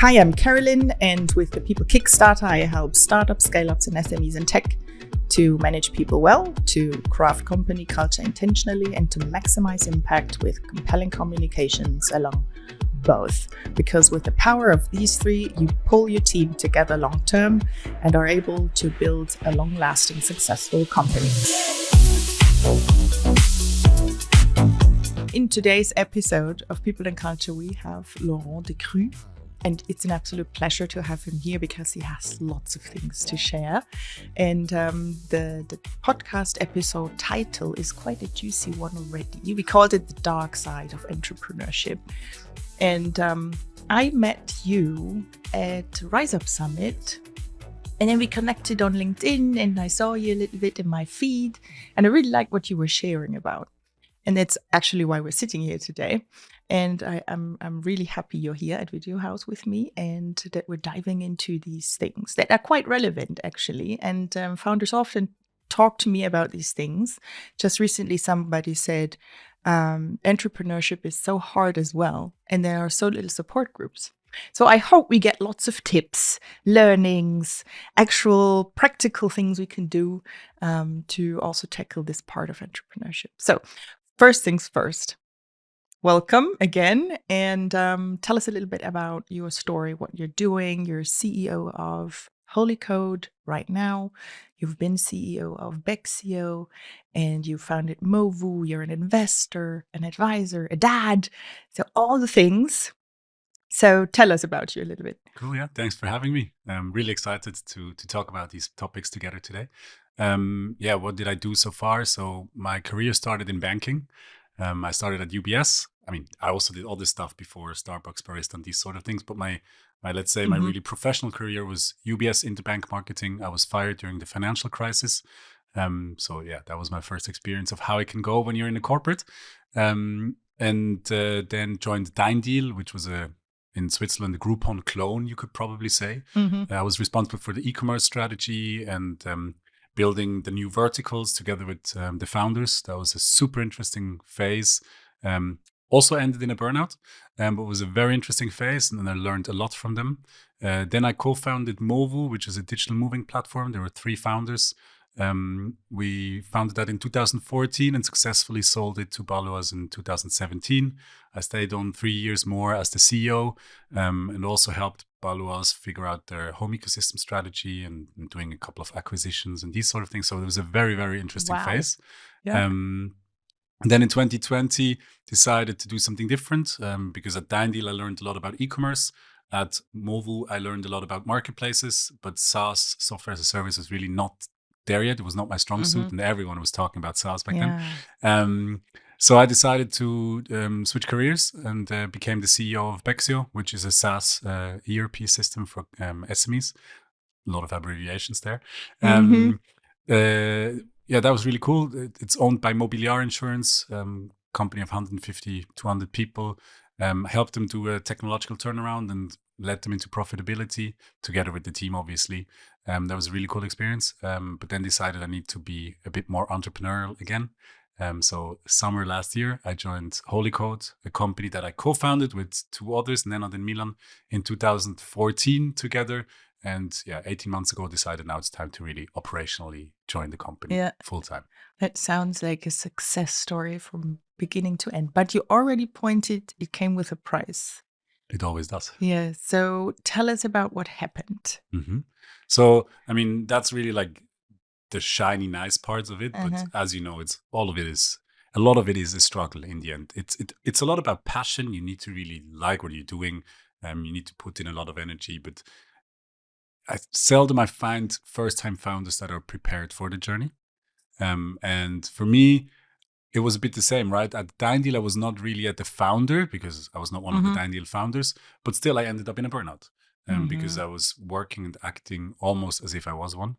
Hi, I'm Carolyn, and with the People Kickstarter, I help startups, scale-ups, and SMEs in tech to manage people well, to craft company culture intentionally, and to maximize impact with compelling communications along both. Because with the power of these three, you pull your team together long-term and are able to build a long-lasting, successful company. In today's episode of People and Culture, we have Laurent Decrue. And it's an absolute pleasure to have him here because he has lots of things to share. And the podcast episode title is quite a juicy one already. We called it The Dark Side of Entrepreneurship. And I met you at Rise Up Summit. And then we connected on LinkedIn and I saw you a little bit in my feed. And I really liked what you were sharing about. And that's actually why we're sitting here today. And I'm really happy you're here at Video House with me and that we're diving into these things that are quite relevant, actually. And founders often talk to me about these things. Just recently, somebody said, entrepreneurship is so hard as well. And there are so little support groups. So I hope we get lots of tips, learnings, actual practical things we can do to also tackle this part of entrepreneurship. So first things first. Welcome again, and tell us a little bit about your story, what you're doing. You're CEO of Holycode right now. You've been CEO of Bexio, and you founded MOVU. You're an investor, an advisor, a dad, so all the things. So tell us about you a little bit. Cool, yeah. Thanks for having me. I'm really excited to talk about these topics together today. What did I do so far? So my career started in banking. I started at UBS. I mean, I also did all this stuff before, Starbucks, barista, and these sort of things. But my really professional career was UBS interbank marketing. I was fired during the financial crisis. That was my first experience of how it can go when you're in a corporate. Then joined deindeal, which was in Switzerland, a Groupon clone, you could probably say. I was responsible for the e-commerce strategy and building the new verticals together with the founders. That was a super interesting phase. Also ended in a burnout, but was a very interesting phase, and I learned a lot from them. Then I co-founded MOVU, which is a digital moving platform. There were 3 founders. We founded that in 2014 and successfully sold it to Baloise in 2017. I stayed on 3 years more as the CEO and also helped Baloise figure out their home ecosystem strategy and doing a couple of acquisitions and these sort of things. So it was a very, very interesting phase. Yeah. And then in 2020, decided to do something different because at deindeal, I learned a lot about e-commerce. At MOVU, I learned a lot about marketplaces, but SaaS, software as a service, was really not there yet. It was not my strong suit, and everyone was talking about SaaS back then. So I decided to switch careers and became the CEO of bexio, which is a SaaS ERP system for SMEs. A lot of abbreviations there. That was really cool. It's owned by Mobiliar Insurance, company of 150, 200 people. Helped them do a technological turnaround and led them into profitability together with the team, obviously. That was a really cool experience. But then decided I need to be a bit more entrepreneurial again. So summer last year, I joined Holycode, a company that I co-founded with 2 others, Nenad and Milan, in 2014 together. And 18 months ago, decided now it's time to really operationally join the company full time. That sounds like a success story from beginning to end. But you already pointed it came with a price. It always does. Yeah. So tell us about what happened. So, I mean, that's really like the shiny, nice parts of it. But as you know, a lot of it is a struggle in the end. It's a lot about passion. You need to really like what you're doing. You need to put in a lot of energy. But I find first-time founders that are prepared for the journey. And for me, it was a bit the same, right? At deindeal, I was not really at the founder because I was not one of the deindeal founders, but still I ended up in a burnout because I was working and acting almost as if I was one.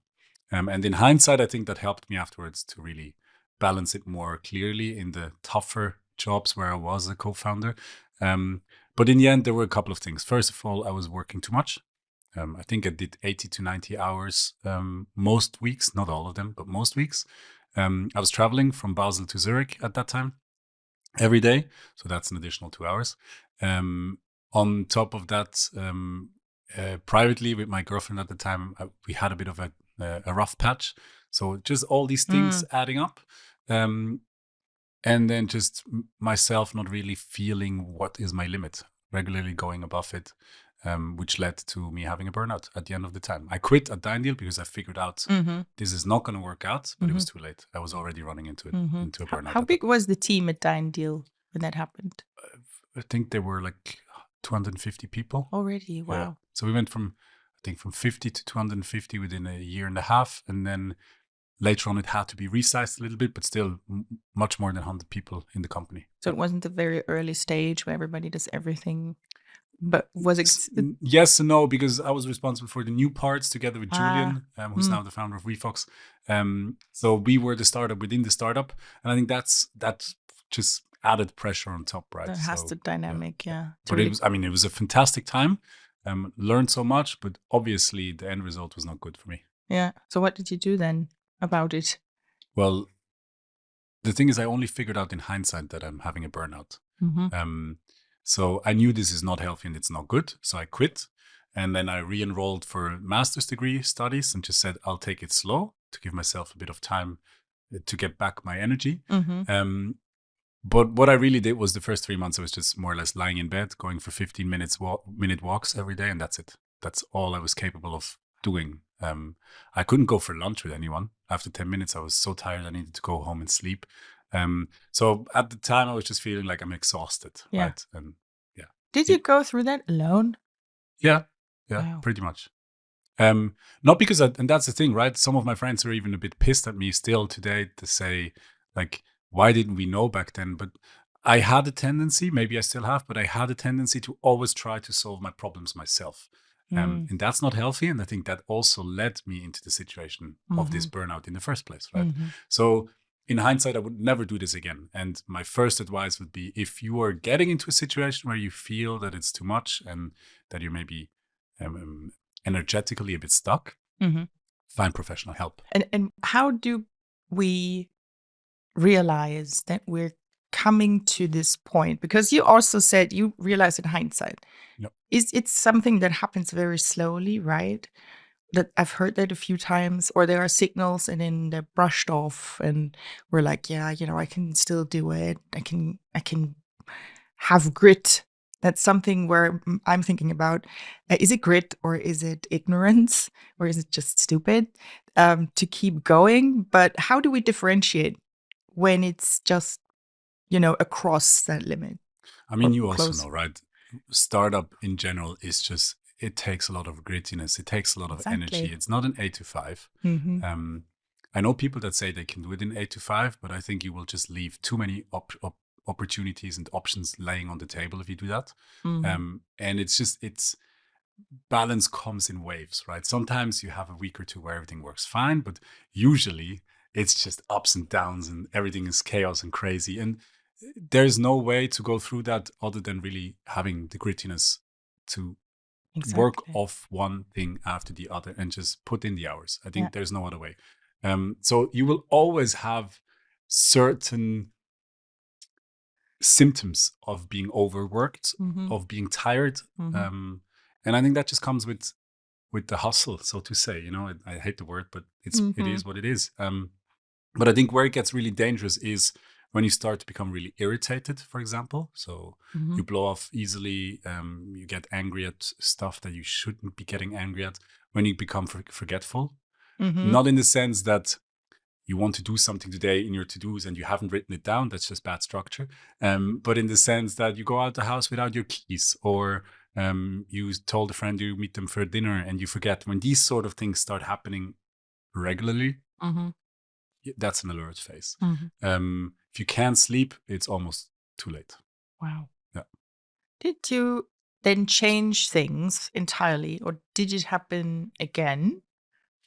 And in hindsight, I think that helped me afterwards to really balance it more clearly in the tougher jobs where I was a co-founder. But in the end, there were a couple of things. First of all, I was working too much. I think I did 80 to 90 hours most weeks, not all of them, but most weeks. I was traveling from Basel to Zurich at that time every day. So that's an additional 2 hours. On top of that, privately with my girlfriend at the time, we had a bit of a rough patch. So just all these things adding up. And then just myself not really feeling what is my limit, regularly going above it, which led to me having a burnout at the end of the time. I quit at deindeal because I figured out this is not going to work out, but it was too late. I was already running into it, into a burnout. How big was the team at deindeal when that happened? I think there were like 250 people. Already, wow. Yeah. So we went from 50 to 250 within a year and a half. And then later on, it had to be resized a little bit, but still much more than 100 people in the company. So it wasn't the very early stage where everybody does everything, but was it? Yes and no, because I was responsible for the new parts together with Julian, who's now the founder of Refox. So we were the startup within the startup. And I think that just added pressure on top, right? It has the dynamic, yeah. But it was a fantastic time. Learned so much, but obviously the end result was not good for me. Yeah. So what did you do then about it? Well, the thing is, I only figured out in hindsight that I'm having a burnout. So I knew this is not healthy and it's not good. So I quit. And then I re-enrolled for master's degree studies and just said, I'll take it slow to give myself a bit of time to get back my energy. But what I really did was the first 3 months, I was just more or less lying in bed, going for 15 minute walks every day. And that's it. That's all I was capable of doing. I couldn't go for lunch with anyone. After 10 minutes, I was so tired. I needed to go home and sleep. So at the time, I was just feeling like I'm exhausted. Yeah. Right? And yeah. Did you go through that alone? Yeah. Wow. Pretty much. Not because, and that's the thing, right? Some of my friends are even a bit pissed at me still today to say, like, why didn't we know back then? But I had a tendency, maybe I still have, but I had a tendency to always try to solve my problems myself. And that's not healthy. And I think that also led me into the situation of this burnout in the first place, right? So in hindsight, I would never do this again. And my first advice would be, if you are getting into a situation where you feel that it's too much and that you're maybe energetically a bit stuck, find professional help. And how do we realize that we're coming to this point? Because you also said you realize in hindsight. Yep. It's something that happens very slowly, right? That I've heard that a few times, or there are signals and then they're brushed off and we're like, yeah, I can still do it. I can have grit. That's something where I'm thinking about, is it grit or is it ignorance or is it just stupid to keep going? But how do we differentiate when it's just, across that limit? I mean, you also know, right? Startup in general is just, it takes a lot of grittiness. It takes a lot of energy. It's not an 8 to 5. I know people that say they can do it in 8 to 5, but I think you will just leave too many opportunities and options laying on the table if you do that. And it's balance comes in waves, right? Sometimes you have a week or two where everything works fine, but usually it's just ups and downs and everything is chaos and crazy. And there's no way to go through that other than really having the grittiness to work off one thing after the other and just put in the hours. I think there's no other way. So you will always have certain symptoms of being overworked, of being tired. And I think that just comes with the hustle, so to say. I hate the word, but it is what it is. But I think where it gets really dangerous is when you start to become really irritated, for example. So you blow off easily, you get angry at stuff that you shouldn't be getting angry at. When you become forgetful, not in the sense that you want to do something today in your to-dos and you haven't written it down, that's just bad structure. But in the sense that you go out the house without your keys, or you told a friend you meet them for dinner and you forget. When these sort of things start happening regularly, that's an alert phase. If you can't sleep, it's almost too late. Wow. Yeah. Did you then change things entirely, or did it happen again?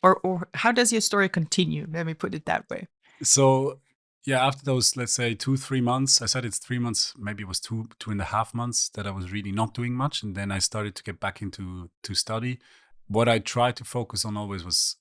Or how does your story continue? Let me put it that way. So yeah, after those, let's say 2-3 months, I said it's 3 months, maybe it was 2.5 months that I was really not doing much. And then I started to get back into study. What I tried to focus on always was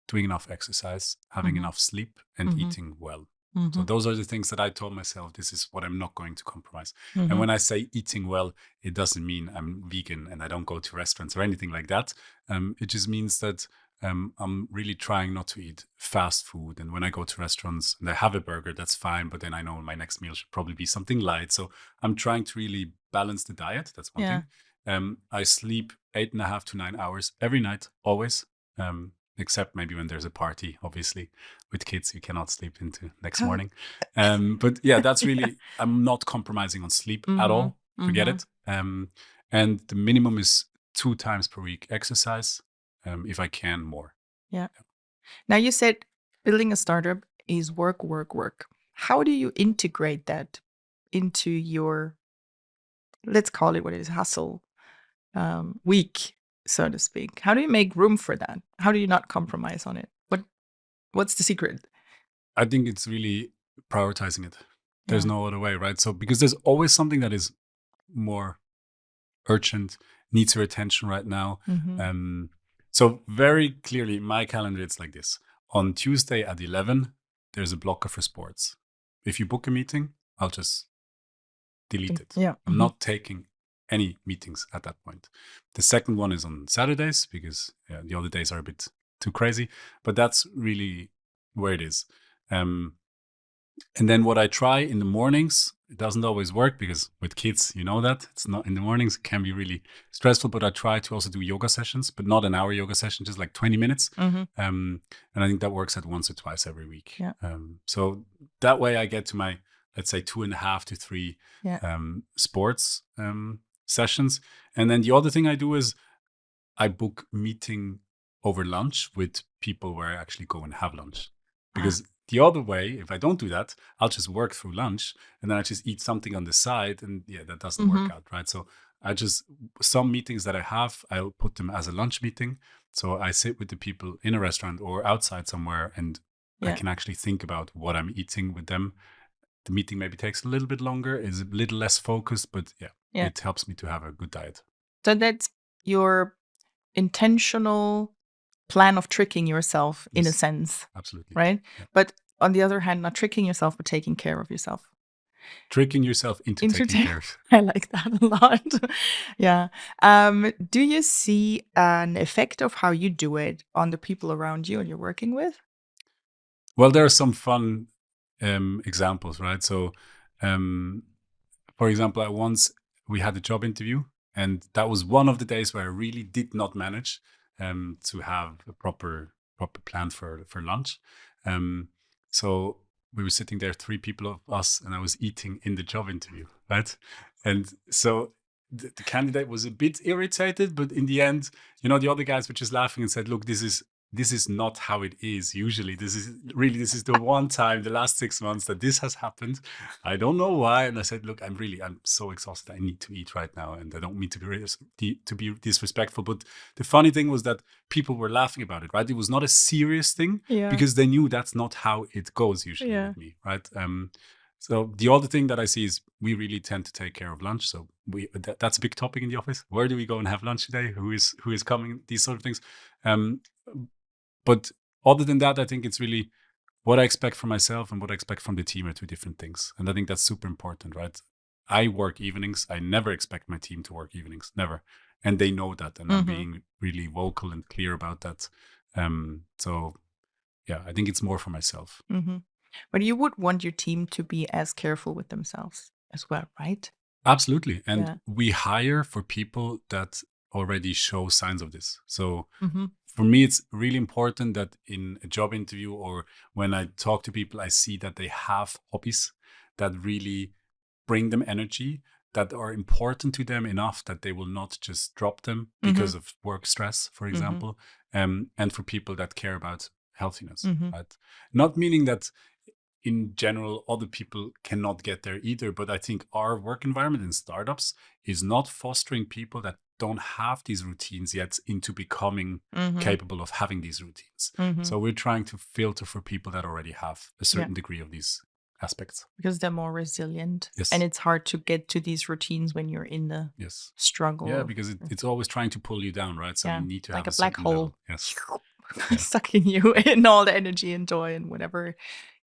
doing enough exercise, having enough sleep, and eating well. So those are the things that I told myself, this is what I'm not going to compromise. Mm-hmm. And when I say eating well, it doesn't mean I'm vegan and I don't go to restaurants or anything like that. It just means that I'm really trying not to eat fast food. And when I go to restaurants and I have a burger, that's fine. But then I know my next meal should probably be something light. So I'm trying to really balance the diet. That's one thing. I sleep 8.5 to 9 hours every night, always. Except maybe when there's a party, obviously. With kids, you cannot sleep into next morning. But yeah, that's really, I'm not compromising on sleep at all. Forget it. And the minimum is 2 times per week exercise. If I can, more. Yeah. Now you said building a startup is work, work, work. How do you integrate that into your, let's call it what it is, hustle week, so to speak? How do you make room for that? How do you not compromise on it? What's the secret? I think it's really prioritizing it. There's no other way, right? So because there's always something that is more urgent, needs your attention right now. So very clearly, my calendar, it's like this. On Tuesday at 11, there's a blocker for sports. If you book a meeting, I'll just delete it. I'm not taking any meetings at that point. The second one is on Saturdays because the other days are a bit too crazy, but that's really where it is. And then what I try in the mornings, it doesn't always work because with kids, you know that it's not in the mornings, it can be really stressful, but I try to also do yoga sessions, but not an hour yoga session, just like 20 minutes. And I think that works at once or twice every week. So that way I get to my, let's say 2.5 to 3 sports sessions. And then the other thing I do is I book meeting over lunch with people where I actually go and have lunch. Because the other way, if I don't do that, I'll just work through lunch and then I just eat something on the side. And that doesn't work out, right? So some meetings that I have, I'll put them as a lunch meeting. So I sit with the people in a restaurant or outside somewhere and I can actually think about what I'm eating with them. The meeting maybe takes a little bit longer, is a little less focused, but it helps me to have a good diet. So that's your intentional plan of tricking yourself in a sense. Absolutely. Right? But on the other hand, not tricking yourself, but taking care of yourself. Tricking yourself into taking care of. I like that a lot. Do you see an effect of how you do it on the people around you and you're working with? Well, there are some fun examples, right? So, for example, we had a job interview, and that was one of the days where I really did not manage to have a proper plan for lunch. So we were sitting there, 3 people of us, and I was eating in the job interview, right? And so the candidate was a bit irritated, but in the end, the other guys were just laughing and said, "Look, this is not how it is usually. This is the one time, the last 6 months that this has happened. I don't know why." And I said, "Look, I'm so exhausted. I need to eat right now. And I don't mean to be disrespectful." But the funny thing was that people were laughing about it, right? It was not a serious thing because they knew that's not how it goes usually with me, right? So the other thing that I see is we really tend to take care of lunch. So that's a big topic in the office. Where do we go and have lunch today? Who is coming? These sort of things. But other than that, I think it's really what I expect from myself and what I expect from the team are 2 different things. And I think that's super important, right? I work evenings. I never expect my team to work evenings, never. And they know that. And I'm being really vocal and clear about that. So I think it's more for myself. But you would want your team to be as careful with themselves as well, right? Absolutely. And we hire for people that already show signs of this. So for me, it's really important that in a job interview or when I talk to people, I see that they have hobbies that really bring them energy, that are important to them enough that they will not just drop them because of work stress, for example, and for people that care about healthiness, right? Not meaning that in general, other people cannot get there either. But I think our work environment in startups is not fostering people that don't have these routines yet into becoming capable of having these routines. So we're trying to filter for people that already have a certain degree of these aspects. Because they're more resilient. Yes. And it's hard to get to these routines when you're in the struggle. Yeah, because it's always trying to pull you down, right? So you need to have like a black hole. Yes. Sucking you in all the energy and joy and whatever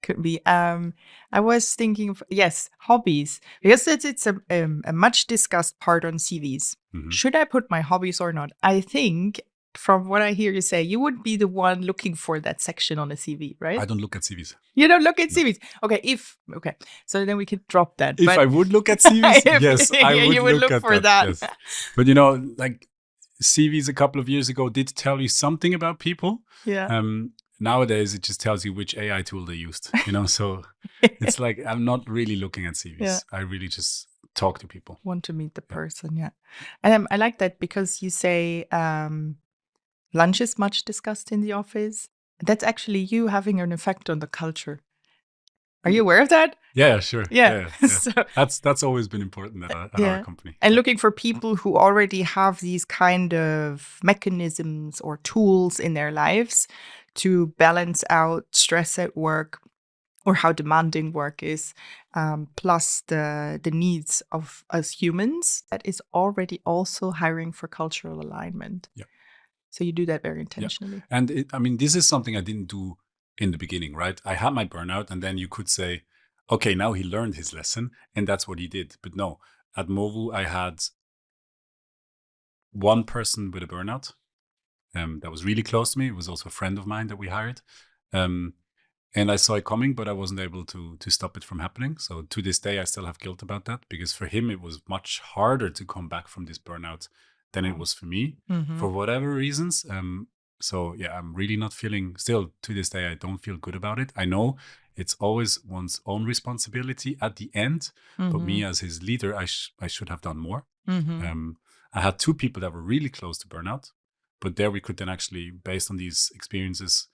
Could be. I was thinking of, yes, hobbies, because it's a much discussed part on CVs. Mhm. Should I put my hobbies or not? I think from what I hear you say, you would be the one looking for that section on a CV, right? I don't look at CVs. You don't look at No. CVs. Okay. So then we could drop that. If but I would look at CVs, yes, I yeah, would you would look look at for that. that. Yes. But you know, like CVs a couple of years ago did tell you something about people. Yeah. Nowadays, it just tells you which AI tool they used, you know? So it's like, I'm not really looking at CVs. Yeah. I really just talk to people. Want to meet the person, yeah. And I like that because you say lunch is much discussed in the office. That's actually you having an effect on the culture. Are you aware of that? Yeah, sure. Yeah. Yeah. So, That's always been important at our yeah. company. And looking for people who already have these kind of mechanisms or tools in their lives to balance out stress at work or how demanding work is, plus the needs of us humans. That is already also hiring for cultural alignment. Yeah. So you do that very Yeah. intentionally. And I mean, this is something I didn't do in the beginning, right? I had my burnout, and then you could say, okay, now he learned his lesson, and that's what he did. But no, at MOVU, I had one person with a burnout that was really close to me. It was also a friend of mine that we hired. And I saw it coming, but I wasn't able to stop it from happening. So to this day, I still have guilt about that, because for him, it was much harder to come back from this burnout than it was for me, for whatever reasons. So yeah, I'm really not feeling, still to this day, I don't feel good about it. I know it's always one's own responsibility at the end, but me as his leader, I should have done more. I had two people that were really close to burnout, but there we could then actually, based on these experiences,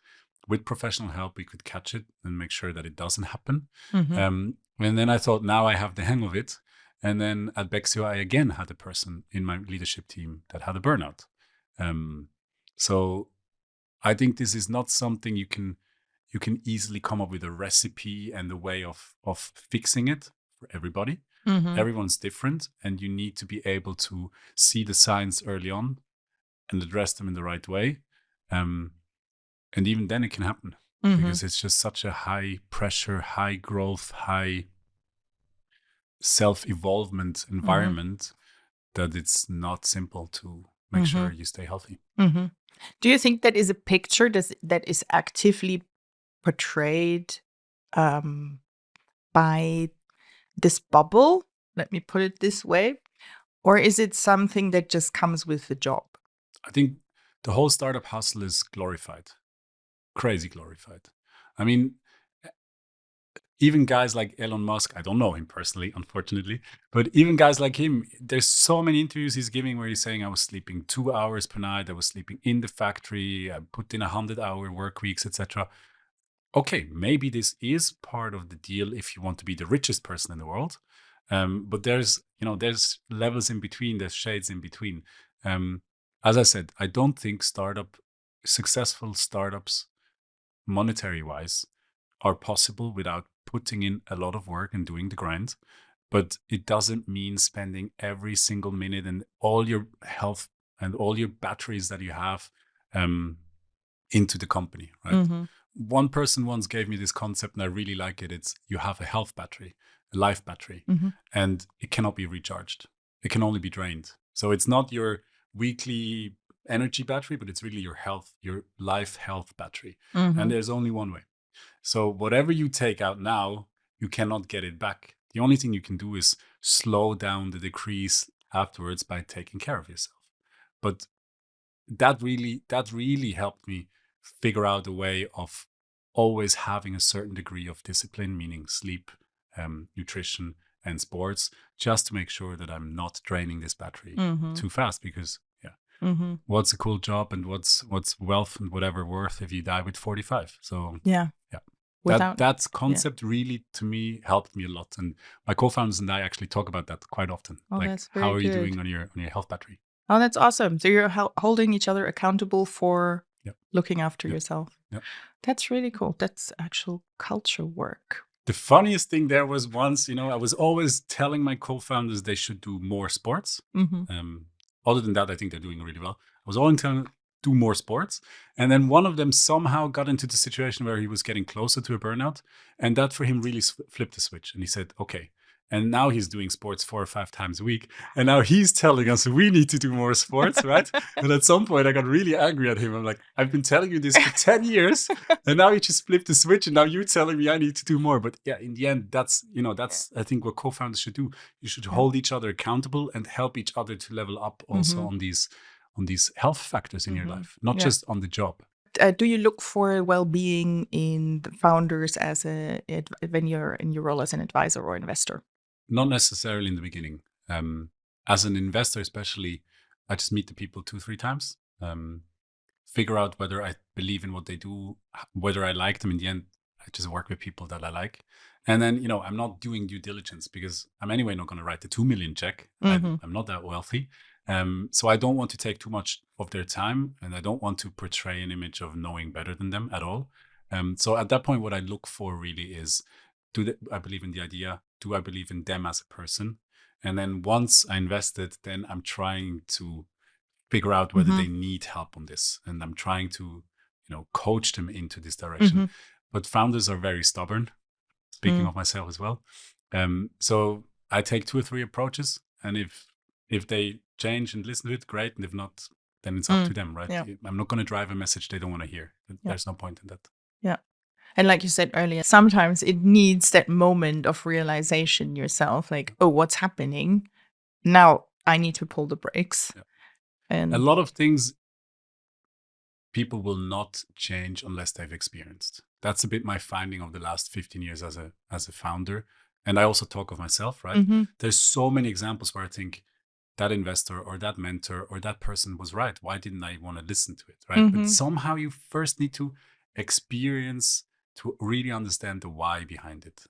with professional help, we could catch it and make sure that it doesn't happen. And then I thought, now I have the hang of it. And then at Bexio, I again had a person in my leadership team that had a burnout. So I think this is not something you can easily come up with a recipe and a way of fixing it for everybody. Everyone's different, and you need to be able to see the signs early on and address them in the right way. And even then it can happen, because it's just such a high pressure, high growth, high self-evolvement environment that it's not simple to make sure you stay healthy. Do you think that is a picture that is actively portrayed by this bubble? Let me put it this way. Or is it something that just comes with the job? I think the whole startup hustle is glorified, crazy glorified. I mean, even guys like Elon Musk, I don't know him personally, unfortunately, but even guys like him, there's so many interviews he's giving where he's saying, I was sleeping 2 hours per night, I was sleeping in the factory, I put in 100-hour work weeks, etc. Okay, maybe this is part of the deal if you want to be the richest person in the world. But there's levels in between, there's shades in between. As I said, I don't think successful startups, monetary wise, are possible without putting in a lot of work and doing the grind. But it doesn't mean spending every single minute and all your health and all your batteries that you have into the company, right? One person once gave me this concept, and I really like it. It's, you have a health battery, a life battery, and it cannot be recharged. It can only be drained. So it's not your weekly energy battery, but it's really your life health battery. And there's only one way. So whatever you take out now, you cannot get it back. The only thing you can do is slow down the decrease afterwards by taking care of yourself. But that really helped me figure out a way of always having a certain degree of discipline, meaning sleep, nutrition, and sports, just to make sure that I'm not draining this battery too fast. Because what's a cool job and what's wealth and whatever worth if you die with 45? So yeah. That concept really, to me, helped me a lot. And my co-founders and I actually talk about that quite often. That's very how are you good. doing on your health battery? Oh, that's awesome. So you're holding each other accountable for looking after yourself. That's really cool. That's actual culture work. The funniest thing there was once, I was always telling my co-founders they should do more sports. Other than that, I think they're doing really well. I was always do more sports. And then one of them somehow got into the situation where he was getting closer to a burnout. And that for him really flipped the switch. And he said, okay. And now he's doing sports 4 or 5 times a week. And now he's telling us we need to do more sports, right? And at some point I got really angry at him. I'm like, I've been telling you this for 10 years. And now you just flipped the switch. And now you're telling me I need to do more. But yeah, in the end, that's I think what co-founders should do. You should hold each other accountable and help each other to level up also on these health factors in your life, not just on the job. Do you look for well-being in the founders when you're in your role as an advisor or investor? Not necessarily in the beginning. As an investor, especially, I just meet the people 2-3 times, figure out whether I believe in what they do, whether I like them. In the end, I just work with people that I like. And then, I'm not doing due diligence because I'm anyway not going to write the 2 million check. I'm not that wealthy. So I don't want to take too much of their time, and I don't want to portray an image of knowing better than them at all. So at that point, what I look for really is, I believe in the idea? Do I believe in them as a person? And then once I invested, then I'm trying to figure out whether they need help on this. And I'm trying to, coach them into this direction. But founders are very stubborn, speaking of myself as well. So I take 2 or 3 approaches. And if they change and listen to it, great. And if not, then it's up to them, right? Yeah. I'm not going to drive a message they don't want to hear. There's no point in that. Yeah. And like you said earlier, sometimes it needs that moment of realization yourself, like, oh, what's happening? Now I need to pull the brakes. Yeah. And a lot of things people will not change unless they've experienced. That's a bit my finding of the last 15 years as a founder. And I also talk of myself, right? There's so many examples where I think that investor or that mentor or that person was right. Why didn't I want to listen to it, right? But somehow you first need to experience to really understand the why behind it.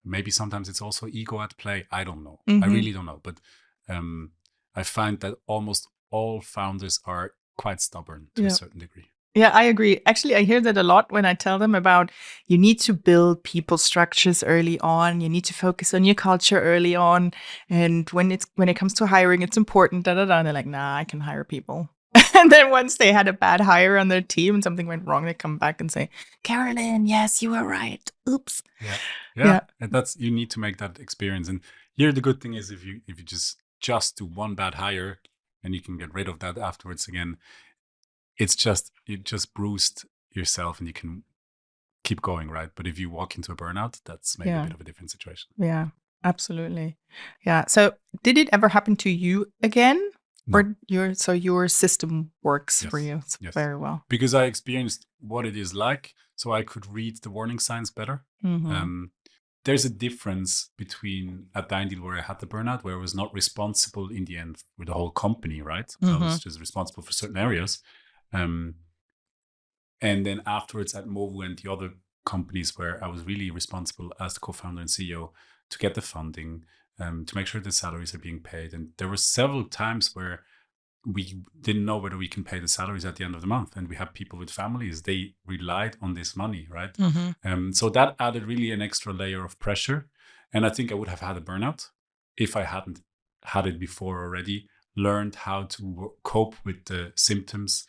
Maybe sometimes it's also ego at play. I don't know. I really don't know. But I find that almost all founders are quite stubborn to a certain degree. Yeah, I agree. Actually, I hear that a lot when I tell them about you need to build people structures early on. You need to focus on your culture early on. And when it comes to hiring, it's important, da da da. And they're like, nah, I can hire people. And then once they had a bad hire on their team and something went wrong, they come back and say, Carolyn, yes, you were right. Oops. Yeah. And you need to make that experience. And here the good thing is if you just do one bad hire and you can get rid of that afterwards again, you just bruised yourself and you can keep going, right? But if you walk into a burnout, that's maybe a bit of a different situation. Yeah, absolutely. Yeah. So did it ever happen to you again? No. Or your system works for you very well? Because I experienced what it is like, so I could read the warning signs better. There's a difference between at deindeal where I had the burnout, where I was not responsible in the end with the whole company, right? I was just responsible for certain areas. And then afterwards at MOVU and the other companies where I was really responsible as the co-founder and CEO to get the funding, to make sure the salaries are being paid. And there were several times where we didn't know whether we can pay the salaries at the end of the month. And we have people with families, they relied on this money, right? So that added really an extra layer of pressure. And I think I would have had a burnout if I hadn't had it before already, learned how to cope with the symptoms.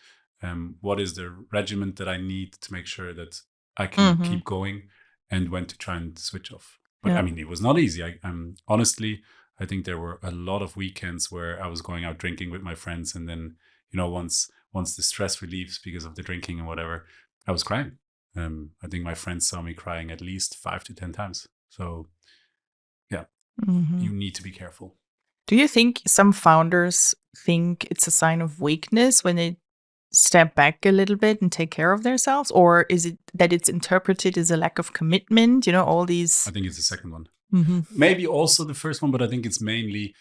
What is the regimen that I need to make sure that I can keep going, and when to try and switch off. But I mean, it was not easy. Honestly, I think there were a lot of weekends where I was going out drinking with my friends. And then, once the stress relieves because of the drinking and whatever, I was crying. I think my friends saw me crying at least 5 to 10 times. So yeah, you need to be careful. Do you think some founders think it's a sign of weakness when they step back a little bit and take care of themselves? Or is it that it's interpreted as a lack of commitment? All these... I think it's the second one. Maybe also the first one, but I think it's mainly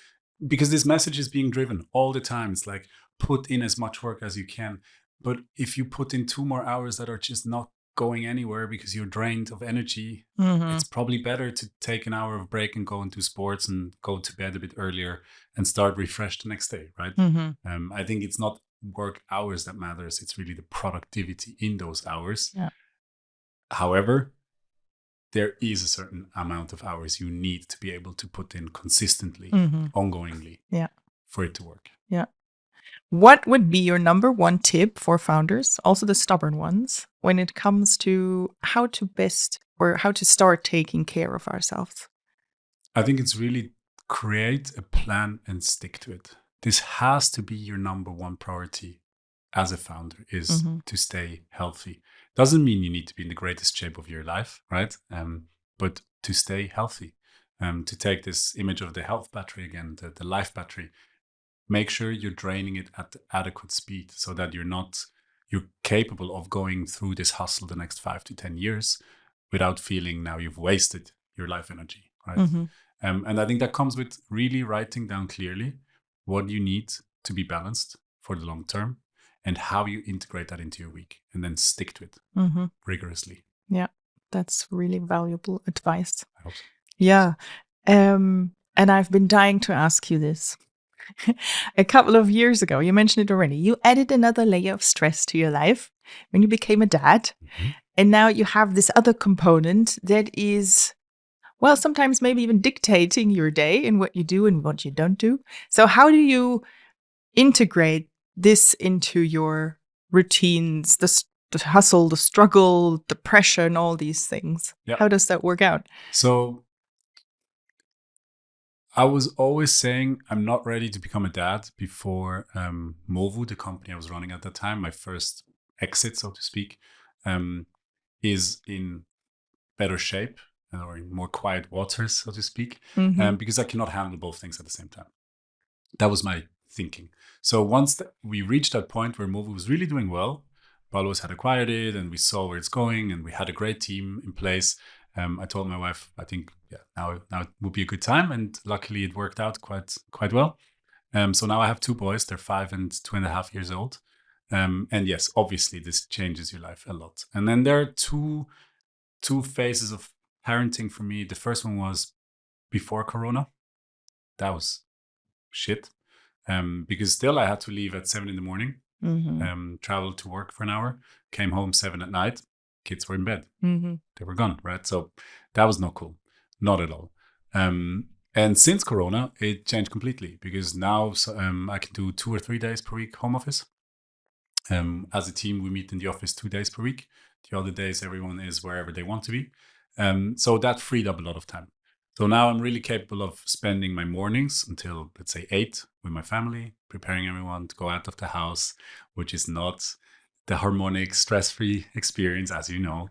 because this message is being driven all the time. It's like, put in as much work as you can. But if you put in 2 more hours that are just not going anywhere because you're drained of energy, it's probably better to take an hour of break and go and do sports and go to bed a bit earlier and start refreshed the next day, right? I think it's not work hours that matters. It's really the productivity in those hours. However, there is a certain amount of hours you need to be able to put in consistently, ongoingly, for it to work. What would be your number one tip for founders, also the stubborn ones, when it comes to how to best or how to start taking care of ourselves? I think it's really create a plan and stick to it. This has to be your number one priority as a founder, is Mm-hmm. to stay healthy. Doesn't mean you need to be in the greatest shape of your life, right? But to stay healthy. To take this image of the health battery again, the life battery, make sure you're draining it at the adequate speed so that you're capable of going through this hustle the next 5 to 10 years without feeling now you've wasted your life energy, right? Mm-hmm. And I think that comes with really writing down clearly what you need to be balanced for the long term and how you integrate that into your week, and then stick to it Mm-hmm. rigorously. Yeah, that's really valuable advice. I hope so. Yeah. And I've been dying to ask you this. A couple of years ago, you mentioned it already. You added another layer of stress to your life when you became a dad. Mhm. And now you have this other component that is, well, sometimes maybe even dictating your day and what you do and what you don't do. So, how do you integrate this into your routines, the hustle, the struggle, the pressure, and all these things? Yeah. How does that work out? So I was always saying I'm not ready to become a dad before MOVU, the company I was running at the time, my first exit, so to speak, is in better shape or in more quiet waters, so to speak, Mm-hmm. because I cannot handle both things at the same time. That was my thinking. So once we reached that point where MOVU was really doing well, Paulus had acquired it and we saw where it's going and we had a great team in place. I told my wife, I think, now it would be a good time, and luckily it worked out quite well. So now I have two boys; they're 5 and 2.5 years old. And yes, obviously this changes your life a lot. And then there are two phases of parenting for me. The first one was before Corona. That was shit, because still I had to leave at 7 in the morning, travel to work for an hour, came home 7 at night. Kids were in bed. Mm-hmm. They were gone, right? So that was not cool, not at all. And since Corona, it changed completely, because now I can do 2 or 3 days per week home office. As a team, we meet in the office 2 days per week. The other days, everyone is wherever they want to be. So that freed up a lot of time. So now I'm really capable of spending my mornings until, let's say, 8 with my family, preparing everyone to go out of the house, which is not the harmonic, stress-free experience, as you know.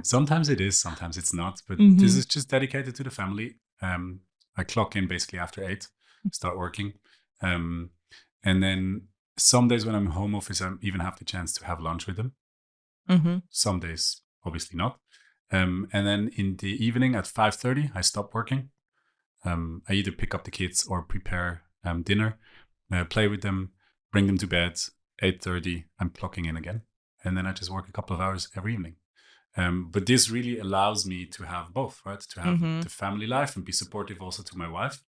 Sometimes it is, sometimes it's not. But this is just dedicated to the family. I clock in basically after 8, start working. And then some days when I'm in home office, I even have the chance to have lunch with them. Mm-hmm. Some days, obviously not. And then in the evening at 5:30, I stop working. I either pick up the kids or prepare dinner, play with them, bring them to bed. 8:30, I'm clocking in again. And then I just work a couple of hours every evening. But this really allows me to have both, right? To have the family life and be supportive also to my wife.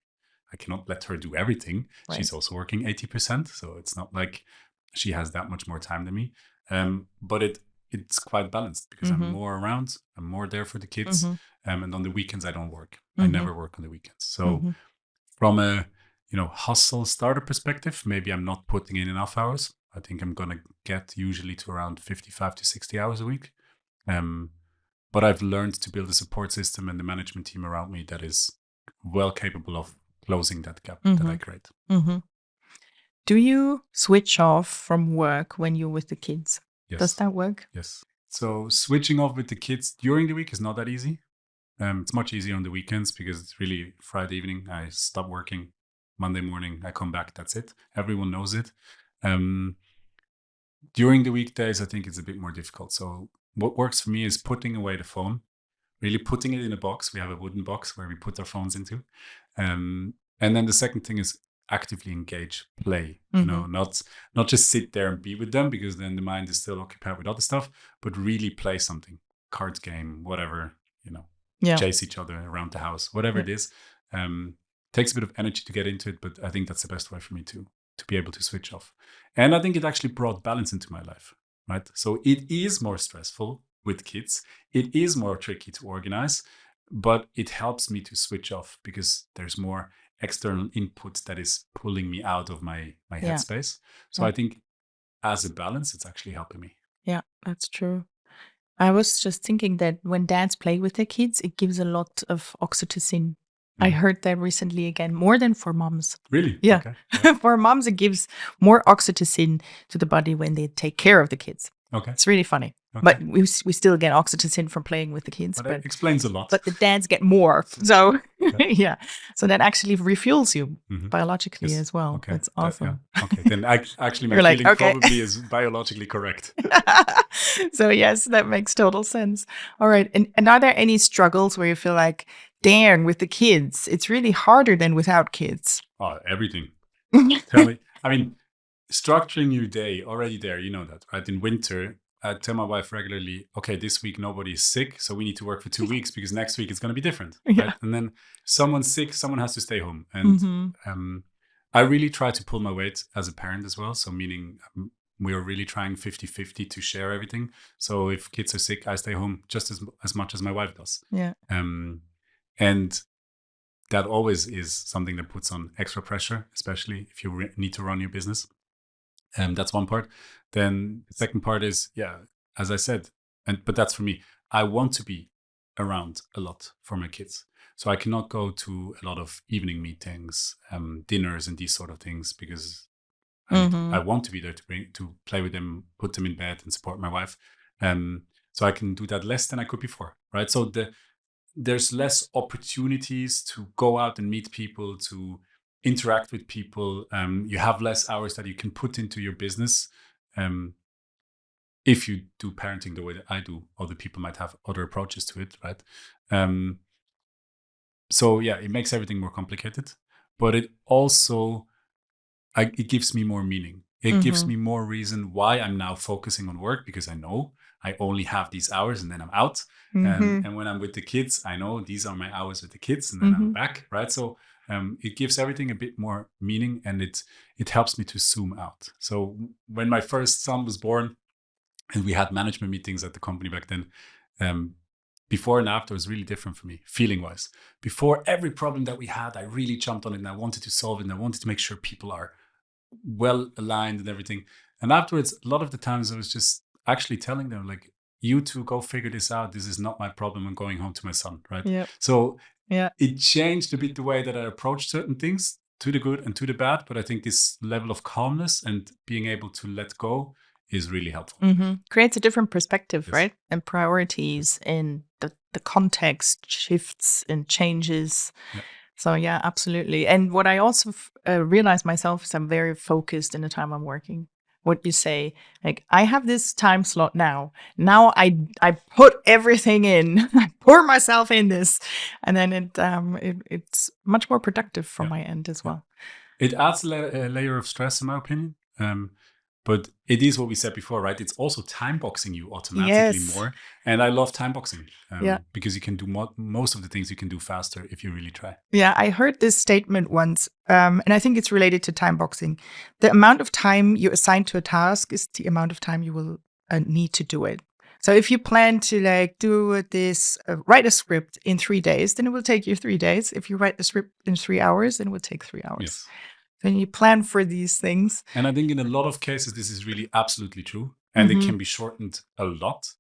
I cannot let her do everything. Right. She's also working 80%. So it's not like she has that much more time than me. But it's quite balanced, because I'm more around, I'm more there for the kids. And on the weekends, I don't work. I never work on the weekends. So from a hustle starter perspective, maybe I'm not putting in enough hours. I think I'm going to get usually to around 55 to 60 hours a week. But I've learned to build a support system and the management team around me that is well capable of closing that gap that I create. Mm-hmm. Do you switch off from work when you're with the kids? Yes. Does that work? Yes. So switching off with the kids during the week is not that easy. It's much easier on the weekends, because it's really Friday evening. I stop working. Monday morning, I come back. That's it. Everyone knows it. During the weekdays, I think it's a bit more difficult. So what works for me is putting away the phone, really putting it in a box. We have a wooden box where we put our phones into. And then the second thing is actively engage, play, not just sit there and be with them, because then the mind is still occupied with other stuff, but really play something, cards game, whatever, chase each other around the house, whatever it is. Takes a bit of energy to get into it, but I think that's the best way for me to be able to switch off. And I think it actually brought balance into my life, right? So it is more stressful with kids. It is more tricky to organize, but it helps me to switch off, because there's more external input that is pulling me out of my Yeah. headspace. So Yeah. I think as a balance, it's actually helping me. Yeah, that's true. I was just thinking that when dads play with their kids, it gives a lot of oxytocin. I heard that recently again, more than for moms. Really? Yeah. Okay. Yeah. For moms, it gives more oxytocin to the body when they take care of the kids. Okay. It's really funny. Okay. But we still get oxytocin from playing with the kids. But it explains a lot. But the dads get more. So, Okay. yeah. So that actually refuels you biologically Yes. as well. Okay. That's awesome. Okay. Then actually my You're like, feeling okay. probably is biologically correct. So yes, that makes total sense. All right. And are there any struggles where you feel like, damn, with the kids, it's really harder than without kids? Oh, everything. Tell me. I mean, structuring your day already there, you know that, right? In winter, I tell my wife regularly, okay, this week nobody's sick, so we need to work for 2 weeks because next week it's going to be different, Yeah. right? And then someone's sick, someone has to stay home. And I really try to pull my weight as a parent as well. So meaning we are really trying 50-50 to share everything. So if kids are sick, I stay home just as much as my wife does. Yeah. And that always is something that puts on extra pressure, especially if you need to run your business. That's one part. Then the second part is, as I said, but that's for me. I want to be around a lot for my kids. So I cannot go to a lot of evening meetings, dinners and these sort of things because I want to be there to play with them, put them in bed and support my wife. So I can do that less than I could before, right? So there's less opportunities to go out and meet people, to interact with people. You have less hours that you can put into your business. If you do parenting the way that I do, other people might have other approaches to it, right? So yeah, it makes everything more complicated, but it also, it gives me more meaning. It gives me more reason why I'm now focusing on work, because I know I only have these hours and then I'm out. And when I'm with the kids, I know these are my hours with the kids and then I'm back, right? So it gives everything a bit more meaning, and it helps me to zoom out. So when my first son was born and we had management meetings at the company back then, before and after was really different for me, feeling wise. Before, every problem that we had, I really jumped on it and I wanted to solve it and I wanted to make sure people are well aligned and everything. And afterwards, a lot of the times I was just actually telling them, like, you two go figure this out. This is not my problem. I'm going home to my son, right? Yep. So it changed a bit the way that I approached certain things, to the good and to the bad. But I think this level of calmness and being able to let go is really helpful. Creates a different perspective, right? And priorities, and the context shifts and changes. Yeah. So yeah, absolutely. And what I also realize myself is I'm very focused in the time I'm working. What you say, like, I have this time slot now. Now I put everything in. I pour myself in this, and then it's much more productive from my end as well. It adds a layer of stress, in my opinion. But it is what we said before, right? It's also time boxing you automatically more. And I love time boxing because you can do most of the things you can do faster if you really try. Yeah, I heard this statement once, and I think it's related to time boxing. The amount of time you assign to a task is the amount of time you will need to do it. So if you plan to do this, write a script in 3 days, then it will take you 3 days. If you write the script in 3 hours, then it will take 3 hours. Yes. Then you plan for these things. And I think in a lot of cases, this is really absolutely true. And it can be shortened a lot.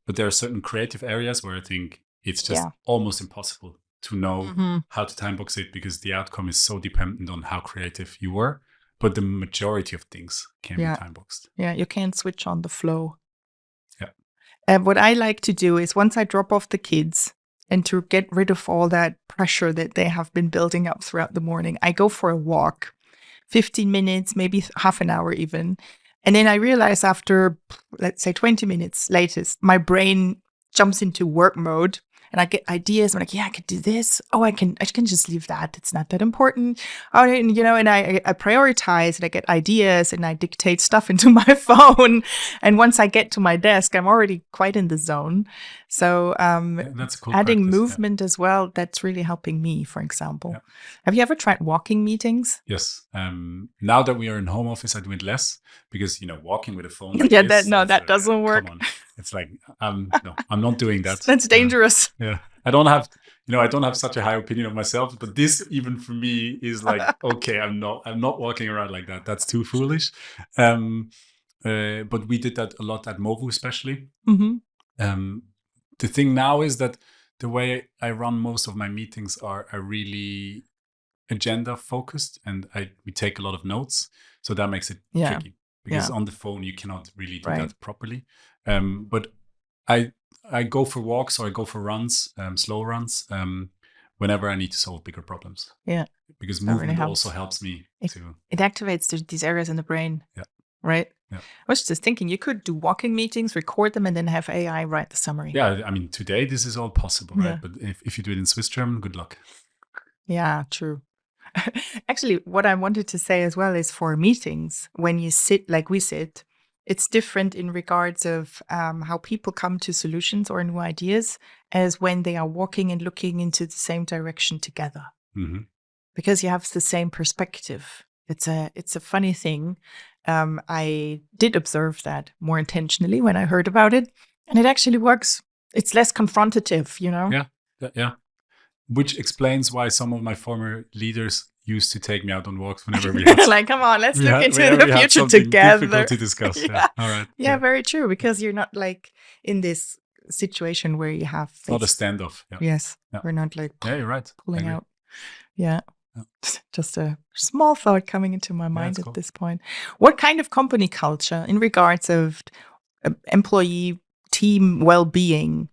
But there are certain creative areas where I think it's just almost impossible to know how to time box it, because the outcome is so dependent on how creative you were. But the majority of things can be time boxed. Yeah, you can't switch on the flow. Yeah. What I like to do is, once I drop off the kids, and to get rid of all that pressure that they have been building up throughout the morning, I go for a walk. 15 minutes, maybe half an hour even. And then I realize after, let's say 20 minutes latest, my brain jumps into work mode and I get ideas. I'm like, yeah, I could do this. Oh, I can just leave that. It's not that important. Oh, and, and I prioritize and I get ideas and I dictate stuff into my phone. And once I get to my desk, I'm already quite in the zone. So That's a cool adding practice, movement as well, that's really helping me, for example. Yeah. Have you ever tried walking meetings? Yes. Now that we are in home office, I do it less because, walking with a phone like Yeah, this. that doesn't work. Come on. It's like, no, I'm not doing that. That's dangerous. Yeah. I don't have such a high opinion of myself, but this even for me is like, okay, I'm not walking around like that. That's too foolish. But we did that a lot at MOVU, especially. The thing now is that the way I run most of my meetings are really agenda focused, and we take a lot of notes, so that makes it tricky because on the phone you cannot really do that properly. But I go for walks or I go for runs, slow runs, whenever I need to solve bigger problems. Yeah, because movement really also helps me it activates these areas in the brain. Yeah. Right. Yeah. I was just thinking you could do walking meetings, record them, and then have AI write the summary. Yeah, I mean today this is all possible, right? But if you do it in Swiss German, good luck. Yeah, true. Actually, what I wanted to say as well is for meetings, when you sit like we sit, it's different in regards of how people come to solutions or new ideas as when they are walking and looking into the same direction together. Mm-hmm. Because you have the same perspective. It's a funny thing. I did observe that more intentionally when I heard about it, and it actually works. It's less confrontative, Yeah. Which explains why some of my former leaders used to take me out on walks whenever we had like, come on, let's look into the future together. Difficult to discuss. Yeah. All right. Yeah, very true. Because you're not like in this situation where you have it's not a standoff. Yeah. Yes. Yeah. We're not like yeah, you're right. Pulling out. Yeah. Just a small thought coming into my mind at this point. What kind of company culture in regards of employee team well-being,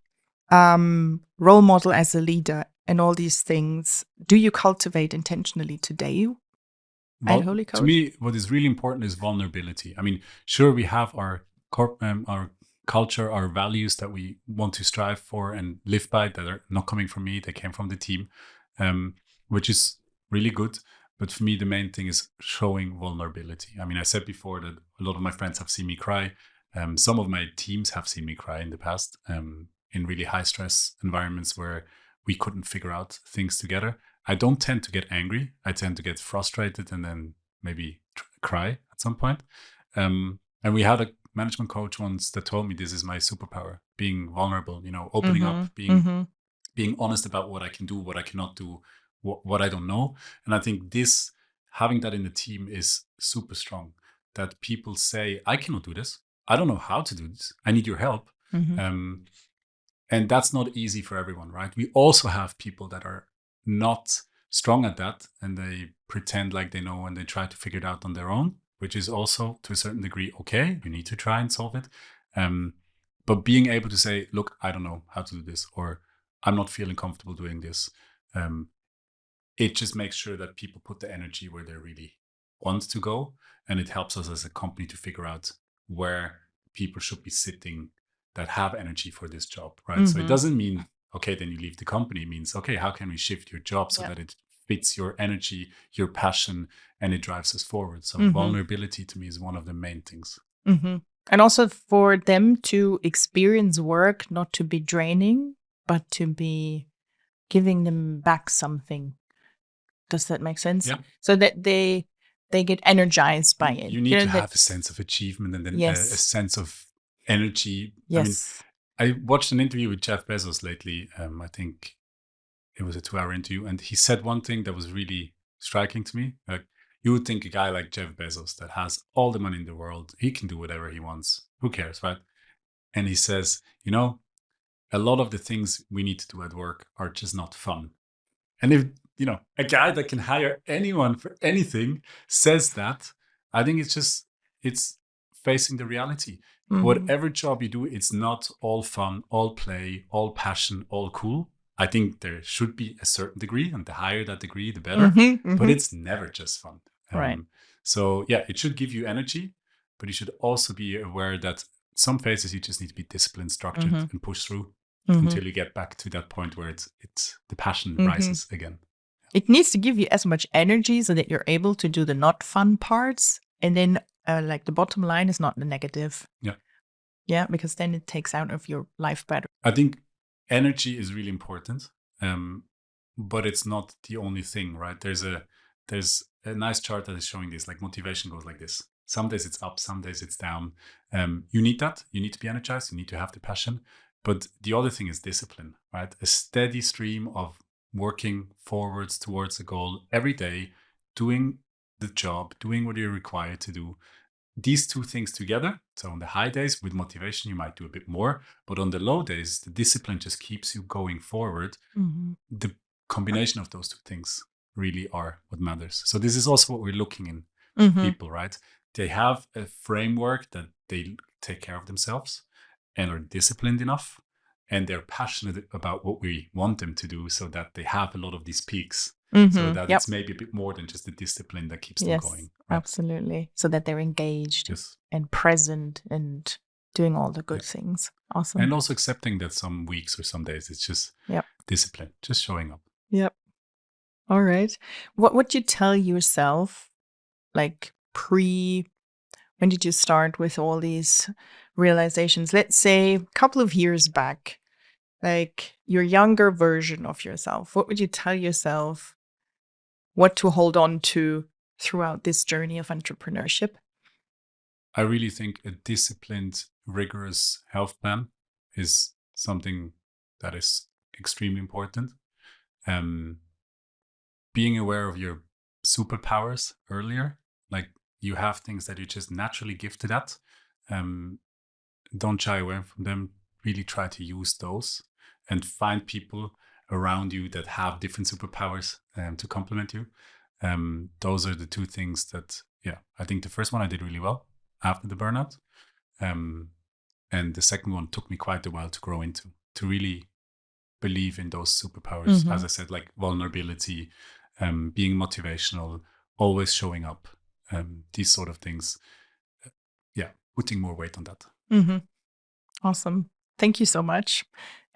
role model as a leader, and all these things do you cultivate intentionally today at Holycode? To me, what is really important is vulnerability. I mean, sure, we have our culture, our values that we want to strive for and live by that are not coming from me, they came from the team, which is really good. But for me, the main thing is showing vulnerability. I mean, I said before that a lot of my friends have seen me cry. Some of my teams have seen me cry in the past in really high stress environments where we couldn't figure out things together. I don't tend to get angry. I tend to get frustrated and then maybe cry at some point. And we had a management coach once that told me this is my superpower, being vulnerable, opening up, being honest about what I can do, what I cannot do, what I don't know. And I think having that in the team is super strong, that people say, I cannot do this. I don't know how to do this. I need your help. And that's not easy for everyone, right? We also have people that are not strong at that and they pretend like they know and they try to figure it out on their own, which is also to a certain degree okay. You need to try and solve it. But being able to say, look, I don't know how to do this, or I'm not feeling comfortable doing this. It just makes sure that people put the energy where they really want to go. And it helps us as a company to figure out where people should be sitting that have energy for this job, right? So it doesn't mean, okay, then you leave the company. It means, okay, how can we shift your job so that it fits your energy, your passion, and it drives us forward? So vulnerability to me is one of the main things. And also for them to experience work, not to be draining, but to be giving them back something. Does that make sense? Yeah. So that they get energized by it. You need to have a sense of achievement and then a sense of energy. Yes. I mean, I watched an interview with Jeff Bezos lately. I think it was a 2-hour interview, and he said one thing that was really striking to me. Like, you would think a guy like Jeff Bezos that has all the money in the world, he can do whatever he wants. Who cares, right? And he says, a lot of the things we need to do at work are just not fun. And if, a guy that can hire anyone for anything says that, I think it's facing the reality. Whatever job you do, it's not all fun, all play, all passion, all cool. I think there should be a certain degree, and the higher that degree, the better. But it's never just fun. Right. So yeah, it should give you energy, but you should also be aware that some phases you just need to be disciplined, structured, and push through until you get back to that point where it's the passion rises again. It needs to give you as much energy so that you're able to do the not fun parts, and then like the bottom line is not the negative. Yeah. Yeah, because then it takes out of your life better. I think energy is really important, but it's not the only thing, right? There's a nice chart that is showing this. Like motivation goes like this. Some days it's up, some days it's down. You need that. You need to be energized. You need to have the passion. But the other thing is discipline, right? A steady stream of working forwards towards a goal every day, doing the job, doing what you're required to do. These two things together. So on the high days with motivation, you might do a bit more. But on the low days, the discipline just keeps you going forward. The combination of those two things really are what matters. So this is also what we're looking in people, right? They have a framework that they take care of themselves and are disciplined enough, and they're passionate about what we want them to do, so that they have a lot of these peaks, so that it's maybe a bit more than just the discipline that keeps them going. Right? Absolutely. So that they're engaged and present and doing all the good things. Awesome. And also accepting that some weeks or some days it's just discipline, just showing up. Yep. All right. What would you tell yourself, like when did you start with all these realizations? Let's say a couple of years back, like your younger version of yourself. What would you tell yourself what to hold on to throughout this journey of entrepreneurship? I really think a disciplined, rigorous health plan is something that is extremely important. Being aware of your superpowers earlier, like you have things that you just naturally gifted at. Don't shy away from them. Really try to use those and find people around you that have different superpowers to complement you. Those are the two things that, I think the first one I did really well after the burnout. And the second one took me quite a while to grow into, to really believe in those superpowers. As I said, like vulnerability, being motivational, always showing up, these sort of things. Putting more weight on that. Awesome. Thank you so much.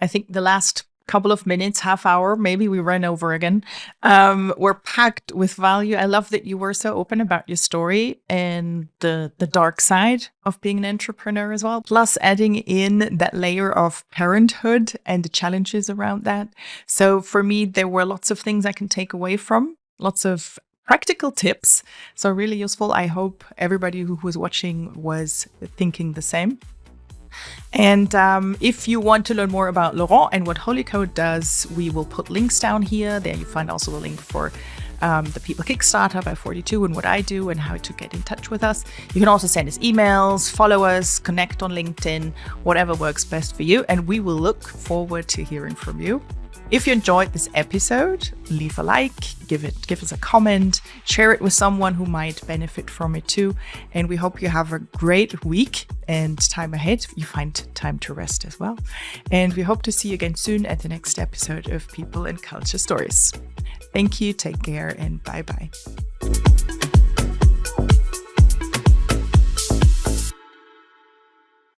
I think the last couple of minutes, half hour, maybe we run over again, were packed with value. I love that you were so open about your story and the dark side of being an entrepreneur as well, plus adding in that layer of parenthood and the challenges around that. So for me, there were lots of things I can take away from, lots of practical tips. So really useful. I hope everybody who was watching was thinking the same. And if you want to learn more about Laurent and what Holycode does, we will put links down here. There you find also a link for the People Kickstarter by 42 and what I do and how to get in touch with us. You can also send us emails, follow us, connect on LinkedIn, whatever works best for you. And we will look forward to hearing from you. If you enjoyed this episode, leave a like, give us a comment, share it with someone who might benefit from it too. And we hope you have a great week and time ahead. You find time to rest as well. And we hope to see you again soon at the next episode of People and Culture Stories. Thank you, take care, and bye-bye.